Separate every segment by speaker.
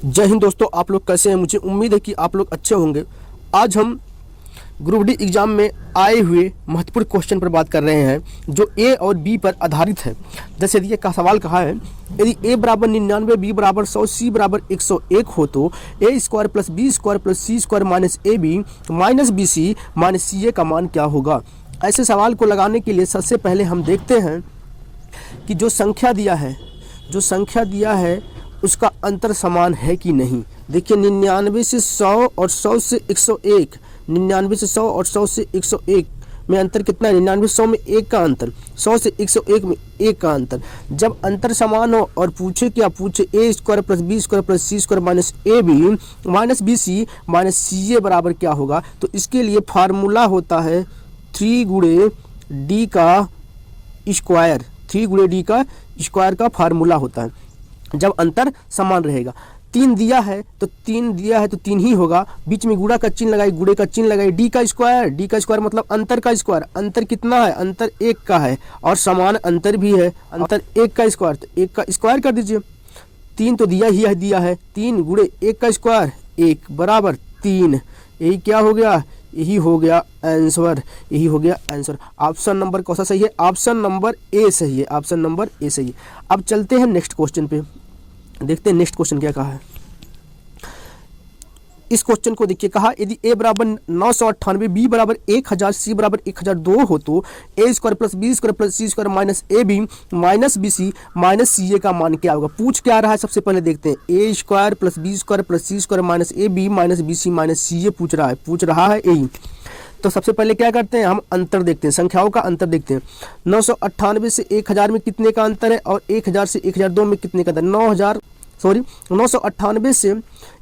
Speaker 1: जय हिंद दोस्तों, आप लोग कैसे हैं। मुझे उम्मीद है कि आप लोग अच्छे होंगे। आज हम ग्रुप डी एग्जाम में आए हुए महत्वपूर्ण क्वेश्चन पर बात कर रहे हैं जो ए और बी पर आधारित है। जैसे ये का सवाल कहा है, यदि ए बराबर 99, बी बराबर 100, सी बराबर 101 हो तो A square plus B square plus C square minus A B minus B C minus C A का मान क्या होगा। ऐसे सवाल को लगाने के लिए सबसे पहले हम देखते हैं कि जो संख्या दिया है उसका अंतर समान है कि नहीं। देखिए 99 से 100 और 100 से 101, 99 से 100 और 100 से 101 में अंतर कितना है। 99 से 100 में 1 का अंतर, 100 से 101 में 1 का अंतर। जब अंतर समान हो और पूछे A square plus B square plus C square minus A B minus B C minus C A बराबर क्या होगा, तो इसके लिए फार्मूला होता है 3 गुणे डी का स्क्वायर। 3 गुणे डी का स्क्वायर का फार्मूला होता है जब अंतर समान रहेगा। 3 दिया है तो 3 ही होगा। बीच में गुणा का चिन्ह लगाई, गुणे का चिन्ह लगाई। डी का स्क्वायर मतलब अंतर का स्क्वायर। अंतर कितना है, अंतर 1 का है और समान अंतर भी है। अंतर 1 का स्क्वायर, तो 1 का स्क्वायर कर दीजिए। 3 तो दिया है 3 गुणे 1 का स्क्वायर 1 बराबर 3। यही क्या हो गया, यही हो गया आंसर। ऑप्शन नंबर कौन सा सही है, ऑप्शन नंबर ए सही है। अब चलते हैं नेक्स्ट क्वेश्चन पे, देखते हैं नेक्स्ट क्वेश्चन क्या कहा है। इस क्वेश्चन को देखिए, कहा यदि a बराबर 998, b बराबर 1000, c बराबर 1002 हो तो a square plus B square plus C square minus A B minus B C minus C A का मान क्या होगा। पूछ क्या रहा है, सबसे पहले देखते हैं। a square plus B square plus C square minus A B minus B C minus C A पूछ रहा है यही। तो सबसे पहले क्या करते हैं, हम अंतर देखते हैं, संख्याओं का अंतर देखते हैं। 998 से 1000 में कितने का अंतर है और 1000 से 1002 में कितने का अंतर। 998 से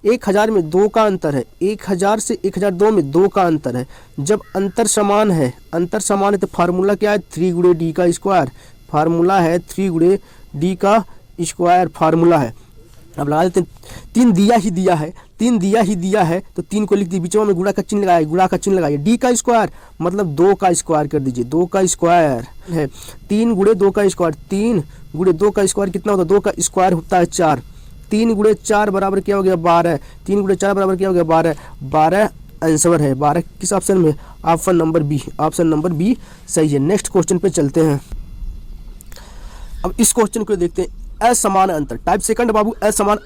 Speaker 1: 1000 में 2 का अंतर है, 1000 से 1002 में 2 का अंतर है। जब अंतर समान है तो फार्मूला क्या है, 3 गुणे डी का स्क्वायर। फार्मूला है 3 गुणे डी का स्क्वायर फार्मूला है। अब लगा देते हैं, 3 दिया ही दिया है तो 3 को लिख दिए, बीच में गुणा का चिन्ह लगाइए। डी का स्क्वायर मतलब 2 का स्क्वायर कर दीजिए। 2 का स्क्वायर है 3 गुणे 2 का स्क्वायर। 3 गुणे 2 का स्क्वायर कितना होता है, 2 का स्क्वायर होता है 4। 3 गुणे 4 बराबर क्या हो गया, 12। 3 गुणे 4 बराबर क्या हो गया, 12। 12 आंसर है। 12 किस ऑप्शन में, ऑप्शन नंबर बी सही है। नेक्स्ट क्वेश्चन पे चलते हैं। अब इस क्वेश्चन को देखते हैं। असमान अंतर, टाइप सेकंड बाबू, असमान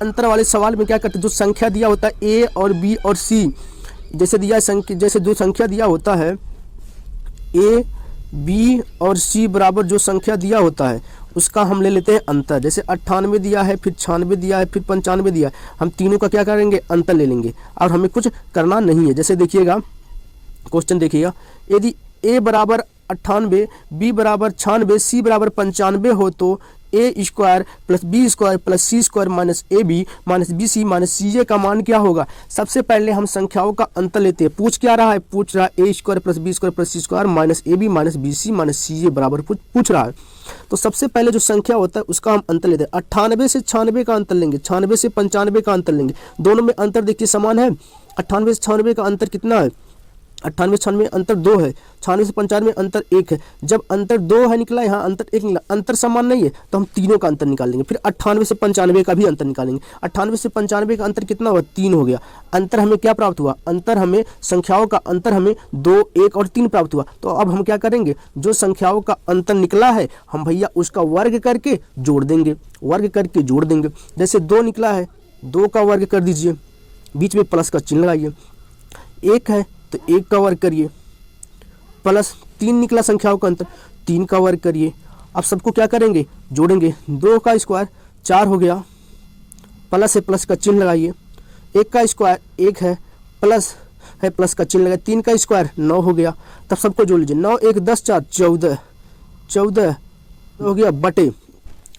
Speaker 1: अंतर वाले सवाल में क्या करते हैं, जो संख्या दिया होता है ए और बी और सी, जैसे जो संख्या दिया होता है ए बी और सी बराबर जो संख्या दिया होता है उसका हम ले लेते हैं अंतर। जैसे 98 दिया है, फिर 96 दिया है, फिर 95 दिया है, हम तीनों का क्या करेंगे, अंतर ले लेंगे और हमें कुछ करना नहीं है। जैसे देखिएगा क्वेश्चन देखिएगा, यदि ए बराबर 98, बी बराबर 96, सी बराबर 95 हो तो A square plus B square plus C square minus A B minus B C minus C A का मान क्या होगा। सबसे पहले हम संख्याओं का अंतर लेते हैं। पूछ रहा है A square plus B square plus C square minus A B minus B C minus C A बराबर पूछ रहा है। तो सबसे पहले जो संख्या होता है उसका हम अंतर लेते हैं। 98 से 96 का अंतर लेंगे, 96 से 95 का अंतर लेंगे। दोनों में अंतर देखिए समान है। 98 से 96 का अंतर कितना है, 98 से 96 में अंतर 2 है, 96 से 95 में अंतर 1 है। जब अंतर 2 है निकला, यहाँ अंतर 1 निकला, अंतर समान नहीं है तो हम तीनों का अंतर निकाल लेंगे। फिर 98 से 95 का भी अंतर निकालेंगे। 98 से 95 का अंतर कितना हुआ, 3 हो गया। अंतर हमें क्या प्राप्त हुआ, अंतर हमें संख्याओं का अंतर हमें 2, 1 और 3 प्राप्त हुआ। तो अब हम क्या करेंगे, जो संख्याओं का अंतर निकला है हम भैया उसका वर्ग करके जोड़ देंगे। जैसे 2 निकला है, 2 का वर्ग कर दीजिए, बीच में प्लस का चिन्ह लगाइए। 1 है तो 1 का वर्ग करिए, प्लस 3 निकला संख्याओं का अंतर, 3 का वर्ग करिए। अब सबको क्या करेंगे, जोड़ेंगे। 2 का स्क्वायर 4 हो गया, प्लस है प्लस का चिन्ह लगाइए। 1 का स्क्वायर 1 है, प्लस है प्लस का चिन्ह लगाइए। 3 का स्क्वायर 9 हो गया। तब सबको जोड़ लीजिए। 9 1 10 4 14 हो गया बटे।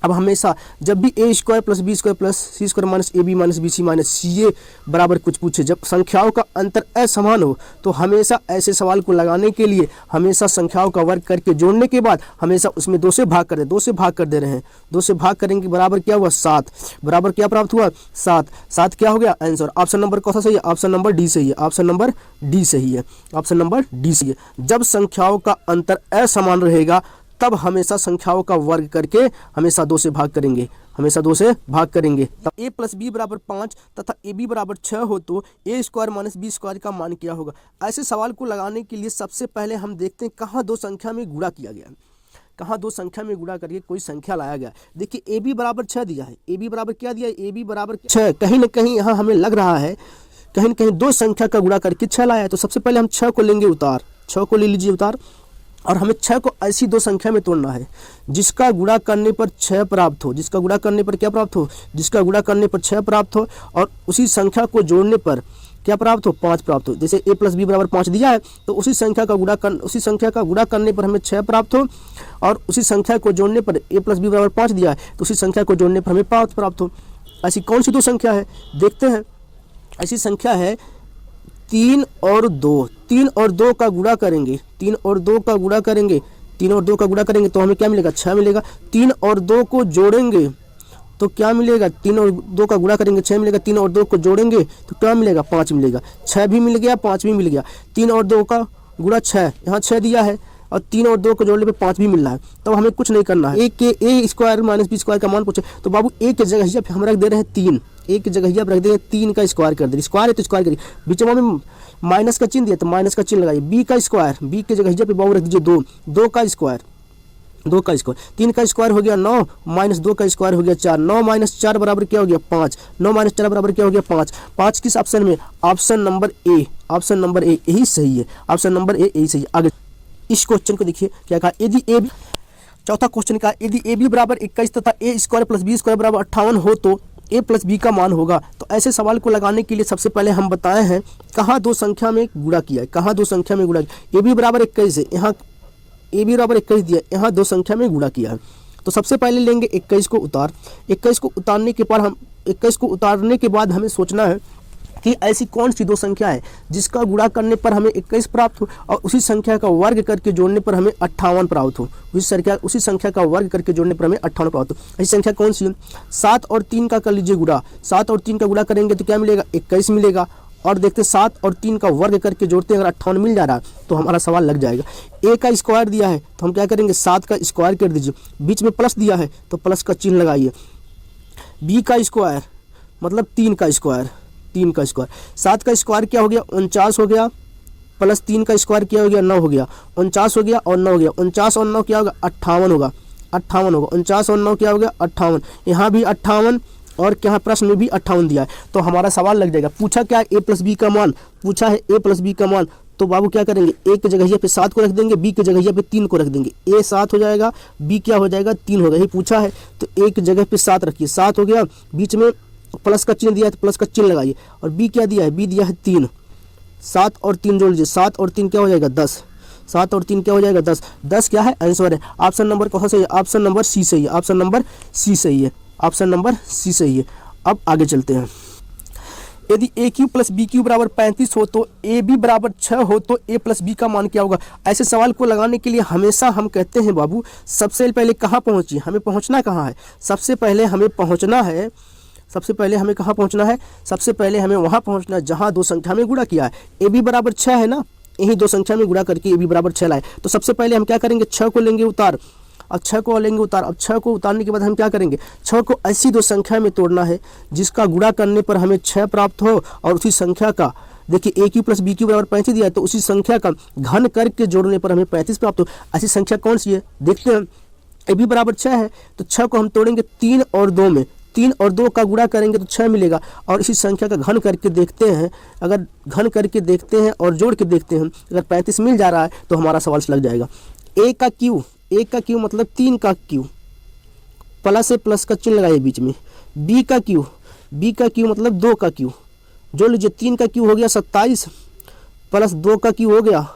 Speaker 1: अब हमेशा जब भी A square plus B square plus C square minus A B minus B C minus C A बराबर कुछ पूछे, जब संख्याओं का अंतर असमान हो तो हमेशा ऐसे सवाल को लगाने के लिए हमेशा संख्याओं का वर्ग करके जोड़ने के बाद हमेशा उसमें 2 से भाग कर दे। 2 से भाग कर दे रहे हैं, 2 से भाग करेंगे बराबर क्या हुआ, 7। बराबर क्या प्राप्त हुआ, 7। 7 क्या हो गया आंसर। ऑप्शन नंबर कौन सा सही है, ऑप्शन नंबर डी सही है। ऑप्शन नंबर डी सही है। जब संख्याओं का अंतर असमान रहेगा तब हमेशा संख्याओं का वर्ग करके हमेशा 2 से भाग करेंगे। हमेशा 2 से भाग करेंगे। तब a प्लस बी बराबर 5 तथा ए बी बराबर 6 हो तो A square minus B square का मान क्या होगा। ऐसे सवाल को लगाने के लिए सबसे पहले हम देखते हैं कहाँ दो संख्या में गुणा किया गया है, कहाँ दो संख्या में गुणा करके कोई संख्या लाया गया। देखिए ए बी बराबर 6 दिया है, ए बी बराबर क्या दिया है, ए बी बराबर 6। कहीं ना कहीं यहाँ हमें लग रहा है कहीं ना कहीं दो संख्या का गुणा करके 6 लाया है। तो सबसे पहले हम 6 को लेंगे उतार, 6 को ले लीजिए उतार, और हमें 6 को ऐसी दो संख्या में तोड़ना है जिसका गुणा करने पर 6 प्राप्त हो, जिसका गुणा करने पर क्या प्राप्त हो, जिसका गुणा करने पर 6 प्राप्त हो और उसी संख्या को जोड़ने पर क्या प्राप्त हो, 5 प्राप्त हो। जैसे a प्लस बी बराबर 5 दिया है तो उसी संख्या का गुणा करने पर हमें 6 प्राप्त हो और उसी संख्या को जोड़ने पर a प्लस बी बराबर 5 दिया है तो उसी संख्या को जोड़ने पर हमें 5 प्राप्त हो। ऐसी कौन सी दो संख्या है, देखते हैं। ऐसी संख्या है 3 और 2, 3 और 2 का गुणा करेंगे, 3 और 2 का गुणा करेंगे, 3 और 2 का गुणा करेंगे तो हमें क्या मिलेगा, 6 मिलेगा। 3 और 2 को जोड़ेंगे तो क्या मिलेगा, 3 और 2 का गुणा करेंगे 6 मिलेगा, 3 और 2 को जोड़ेंगे तो क्या मिलेगा, 5 मिलेगा। 6 भी मिल गया, 5 भी मिल गया। 3 और 2 का गुणा 6, यहाँ 6 दिया है और 3 और 2 को जोड़ने पे 5 भी मिल रहा है। तो हमें कुछ नहीं करना है, A square minus B square का मान पूछे तो बाबू ए के जगह हम रख दे रहे हैं 3, ए की जगह रख दे रहे हैं 3 का स्क्वायर कर दे, स्क्वायर है तो स्क्वायर करिए, बीच में माइनस का चिन्ह दिया तो माइनस का चिन्ह लगाइए। बी का स्क्वायर, बी के जगह पे बाबू रख दीजिए 2, 2 का स्क्वायर, 2 का स्क्वायर, 3 का स्क्वायर हो गया 9 माइनस 2 का स्क्वायर हो गया 4, 9 माइनस 4 बराबर क्या हो गया 5, 9 माइनस 4 बराबर क्या हो गया 5। 5 किस ऑप्शन में, option number A, option number A यही सही है, ऑप्शन नंबर ए यही सही है। आगे इस क्वेश्चन को देखिए क्या कहा, यदि ए बी, चौथा क्वेश्चन का, यदि ए बी बराबर 21 तथा ए स्क्वायर प्लस बी स्क्वायर बराबर 58 हो तो ए प्लस बी का मान होगा। तो ऐसे सवाल को लगाने के लिए सबसे पहले हम बताए हैं कहाँ दो संख्या में गुणा किया है, कहाँ दो संख्या में गुणा किया। ए बी बराबर 21 है, यहाँ ए बी बराबर 21 दिया, यहाँ दो संख्या में गुणा किया है। तो सबसे पहले लेंगे 21 को उतार, 21 को उतारने के बाद 21 को उतारने के बाद हमें सोचना है कि ऐसी कौन सी दो संख्या है जिसका गुणा करने पर हमें 21 प्राप्त हो और उसी संख्या का वर्ग करके जोड़ने पर हमें 58 प्राप्त हो, उसी संख्या का वर्ग करके जोड़ने पर हमें 58 प्राप्त हो। ऐसी संख्या कौन सी है, 7 और 3 का कर लीजिए गुणा, 7 और 3 का गुणा करेंगे तो क्या मिलेगा, 21 मिलेगा। और देखते 7 और 3 का वर्ग करके जोड़ते हैं, अगर 58 मिल जा रहा है तो हमारा सवाल लग जाएगा। ए का स्क्वायर दिया है तो हम क्या करेंगे, 7 का स्क्वायर कर दीजिए, बीच में प्लस दिया है तो प्लस का चिन्ह लगाइए। बी का स्क्वायर मतलब 3 का स्क्वायर, 3 का स्क्वायर, 7 का स्क्वायर क्या हो गया 49 हो गया, प्लस 3 का स्क्वायर क्या हो गया 9 हो गया, 49 हो गया और 9 हो गया, 49 और 9 क्या होगा 58 होगा, 58 होगा, 49 और 9 क्या हो गया 58, यहाँ भी 58 और क्या प्रश्न में भी 58 दिया है तो हमारा सवाल लग जाएगा। पूछा क्या, ए प्लस बी का मान पूछा है, ए प्लस बी का मान, तो बाबू क्या करेंगे, ए की जगह पे 7 को रख देंगे, बी की जगह पे 3 को रख देंगे, ए 7 हो जाएगा, बी क्या हो जाएगा 3 होगा, यही पूछा है। तो ए की जगह पे 7 रखिए, 7 हो गया, बीच में प्लस का चिन्ह दिया है तो प्लस का चिन्ह लगाइए, और बी क्या दिया है, बी दिया है 3, 7 और 3 जोड़ लीजिए, 7 और 3 क्या हो जाएगा 10, 7 और 3 क्या हो जाएगा 10, 10 क्या है आंसर है। ऑप्शन नंबर कौन सा है, ऑप्शन नंबर सी सही है, ऑप्शन नंबर सी सही है, ऑप्शन नंबर सी सही है। अब आगे चलते हैं, यदि ए क्यू प्लस बी क्यू बराबर 35 हो तो ए बी बराबर 6 हो तो ए प्लस बी का मान क्या होगा। ऐसे सवाल को लगाने के लिए हमेशा हम कहते हैं बाबू सबसे पहले कहाँ पहुँचिए, हमें पहुँचना कहाँ है, सबसे पहले हमें पहुँचना है, सबसे पहले हमें कहाँ पहुँचना है, सबसे पहले हमें वहाँ पहुँचना है जहाँ दो संख्या में गुणा किया है। ए बी बराबर 6 है ना, यही दो संख्या में गुणा करके ए बी बराबर 6 लाए। तो सबसे पहले हम क्या करेंगे, 6 को लेंगे उतार, अब 6 को लेंगे उतार, अब 6 को उतारने के बाद हम क्या करेंगे, 6 को ऐसी दो संख्या में तोड़ना है जिसका गुणा करने पर हमें 6 प्राप्त हो और उसी संख्या का, देखिए ए क्यू प्लस बी क्यू बराबर 35 दिया है तो उसी संख्या का घन करके जोड़ने पर हमें 35 प्राप्त हो। ऐसी संख्या कौन सी है, देखते हैं। ए बी बराबर 6 है तो 6 को हम तोड़ेंगे 3 और 2 में, 3 और 2 का गुणा करेंगे तो 6 मिलेगा, और इसी संख्या का घन करके देखते हैं, अगर घन करके देखते हैं और जोड़ के देखते हैं, अगर 35 मिल जा रहा है तो हमारा सवाल लग जाएगा। ए का क्यू, ए का क्यू मतलब 3 का क्यू, प्लस से प्लस का चिन्ह लगाइए बीच में। बी का क्यू, बी का क्यू मतलब 2 का क्यू, जोड़ लीजिए, 3 का क्यू हो गया 27 प्लस 2 का क्यू हो गया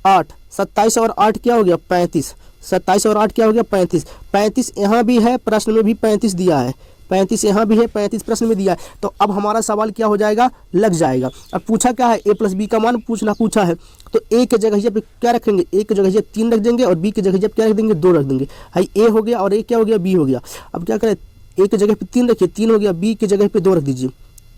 Speaker 1: 8, 27 और 8 क्या हो गया 35, 27 और 8 क्या हो गया 35, 35 यहाँ भी है प्रश्न में भी 35 दिया है, 35 यहाँ भी है 35 प्रश्न में दिया है। तो अब हमारा सवाल क्या हो जाएगा, लग जाएगा। अब पूछा क्या है, ए प्लस बी का मान पूछा है तो ए के जगह पे क्या रखेंगे, ए के जगह 3 रख देंगे और बी के जगह क्या रख देंगे 2 रख देंगे। हाई ए हो गया और ए क्या हो गया बी हो गया। अब क्या करें, ए के जगह पे 3 रखिए, 3 हो गया, बी के जगह पे 2 रख दीजिए,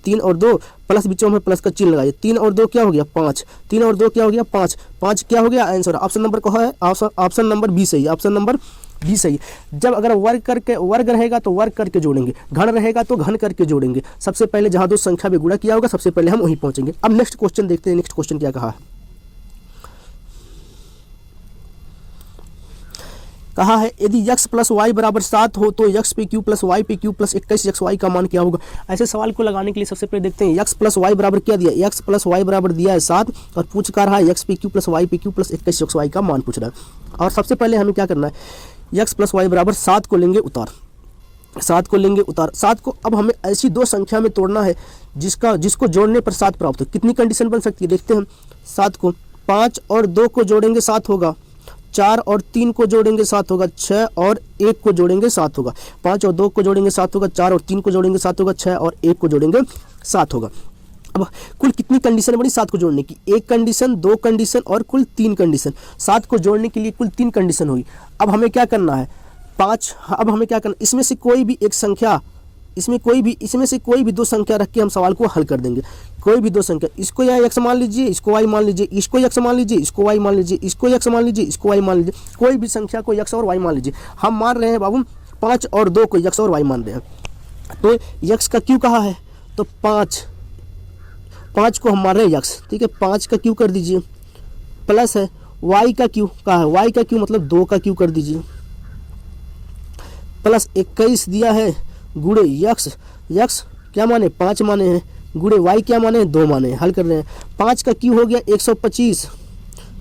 Speaker 1: 3 और 2 प्लस बीचों में प्लस का चिन्ह लगाइए, 3 और 2 क्या हो गया 5, 3 और 2 क्या हो गया 5, 5 क्या हो गया आंसर। ऑप्शन नंबर कहाँ है, ऑप्शन नंबर बी सही है, ऑप्शन नंबर बी सही है। जब अगर वर्ग रहेगा तो वर्ग करके जोड़ेंगे, घन रहेगा तो घन करके जोड़ेंगे। सबसे पहले जहां दो संख्या में गुणा किया होगा सबसे पहले हम वहीं पहुंचेंगे। अब नेक्स्ट क्वेश्चन देखते हैं, नेक्स्ट क्वेश्चन क्या कहा है यदि x प्लस वाई बराबर 7 हो तो x पे क्यू प्लस वाई पे क्यू प्लस 21 xy का मान क्या होगा। ऐसे सवाल को लगाने के लिए सबसे पहले देखते हैं x प्लस वाई बराबर क्या दिया, x प्लस वाई बराबर दिया है 7 और पूछ कर रहा है x पे क्यू प्लस वाई पे क्यू प्लस 21 xy का मान पूछ रहा है। और सबसे पहले हमें क्या करना है, x प्लस वाई बराबर 7 को लेंगे उतार, 7 को अब हमें ऐसी दो संख्या में तोड़ना है जिसको जोड़ने पर 7 प्राप्त हो। कितनी कंडीशन बन सकती है देखते हैं। 7 को 5 और 2 को जोड़ेंगे 7 होगा, 4 और 3 को जोड़ेंगे 7 होगा, 6 और 1 को जोड़ेंगे 7 होगा, 5 और 2 को जोड़ेंगे 7 होगा, 4 और 3 को जोड़ेंगे 7 होगा, 6 और 1 को जोड़ेंगे 7 होगा। अब कुल कितनी कंडीशन बनी 7 को जोड़ने की, 1 कंडीशन, 2 कंडीशन और कुल 3 कंडीशन। 7 को जोड़ने के लिए कुल 3 कंडीशन हुई। अब हमें क्या करना है, अब हमें क्या करना, इसमें से कोई भी एक संख्या, इसमें से कोई भी दो संख्या रख के हम सवाल को हल कर देंगे। कोई भी दो संख्या, इसको यहाँ x मान लीजिए, इसको y मान लीजिए, इसको x मान लीजिए, इसको y मान लीजिए, इसको x मान लीजिए, इसको y मान लीजिए, कोई भी संख्या को x और y मान लीजिए। हम मान रहे हैं बाबू 5 और 2 को x और y मान रहे हैं। तो x का क्यू कहाँ है, तो 5 को हम मान रहे हैं x, ठीक है। 5 का क्यू कर दीजिए, प्लस है y का क्यू कहाँ है, y का क्यू मतलब 2 का क्यू कर दीजिए, प्लस 21 दिया है गुणे x क्या माने 5 माने हैं, गुणे y क्या माने 2 माने हैं। हल कर रहे हैं, 5 का क्यू हो गया 125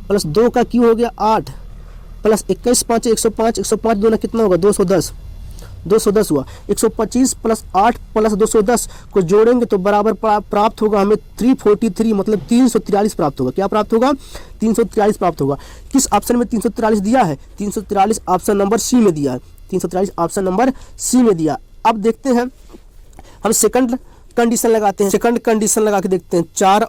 Speaker 1: प्लस 2 का क्यू हो गया 8 प्लस 21 5 105, 105 दोनों कितना होगा 210 हुआ। 125 प्लस 8 प्लस 210 को जोड़ेंगे तो बराबर प्राप्त होगा हमें 343, मतलब 343 प्राप्त होगा। क्या प्राप्त होगा, 343 प्राप्त होगा। किस ऑप्शन में 343 दिया है, 343 ऑप्शन नंबर सी में दिया है, 343 ऑप्शन नंबर सी में दिया। अब देखते हैं हम सेकंड कंडीशन लगाते हैं, सेकंड कंडीशन लगा के देखते हैं। 4